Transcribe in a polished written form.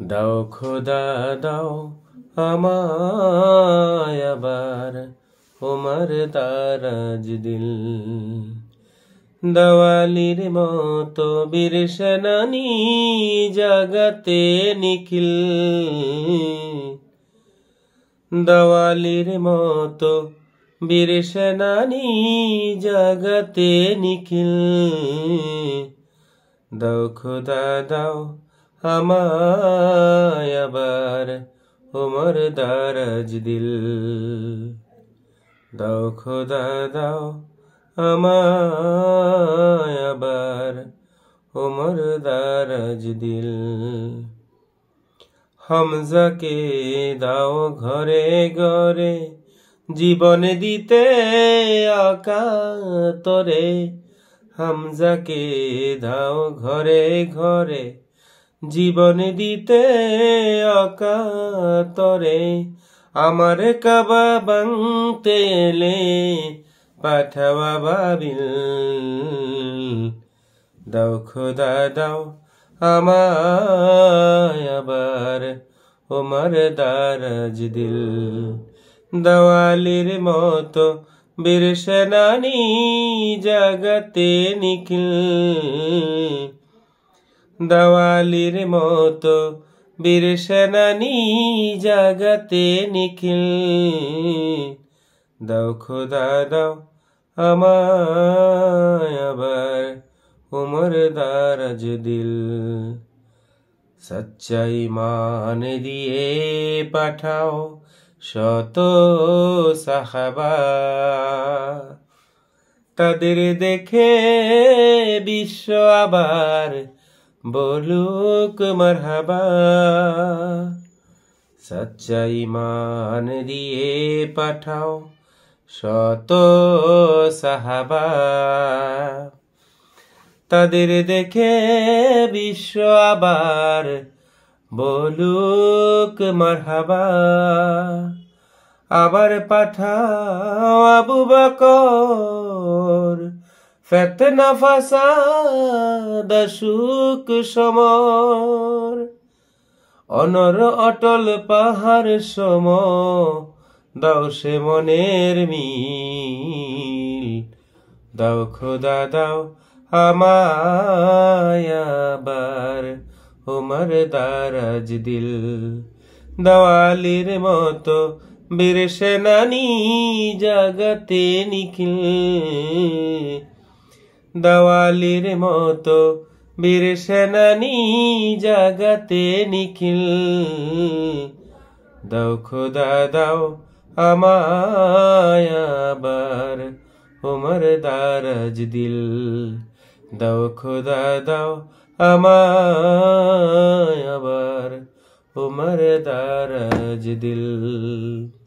দাও খোদা দাও আমায় আবার তোমার দারাজ দিল। দেওয়ালির মতো বীর সেনানী জাগাতে নিখিল। দেওয়ালির মতো বীর সেনানী জাগাতে নিখিল। দাও খোদা দাও আমায় আবার তোমার দারাজ দিল। দাও খোদা দাও আমায় আবার তোমার দারাজ দিল। হামজাকে দাও ঘরে ঘরে জীবন দিতে অকাতরে। হামজাকে দাও ঘরে ঘরে জীবন দিতে অকাতরে। আমার কাবা ভাঙতে এলে পাঠাওয়া বাবিল। দাও খোদা দাও আমায় আবার তোমার দারাজ দিল। দেওয়ালির মতো বীর সেনানী জাগাতে নিখিল। দেওয়ালির মতো বীর সেনানী জাগাতে নিখিল। দাও খোদা দাও আমায় আবার তোমার দারাজ দিল। সচ্চা ঈমান দিয়ে পাঠাও শত সাহাবা। তাদের দেখে বিশ্ব আবার বলুক মারহাবা। সচ্চা ঈমান দিয়ে পাঠাও শত সাহাবা। তাদের দেখে বিশ্ব আবার বলুক মারহাবা। আবার পাঠাও আবু বকর ফিতনা ফাসাদ সুখ সমর। অনর অটল পাহাড় সম দাও সে মনের মিল। দাও খোদা দাও আমায় আবার তোমার দারাজ দিল। দেওয়ালির মতো বীর সেনানী জাগাতে নিখিল। দেওয়ালির মতো বীর সেনানী জাগাতে নিখিল। দাও খোদা দাও আমায় আবার তোমার দারাজ দিল। দাও খোদা দাও আমায় আবার তোমার দারাজ দিল।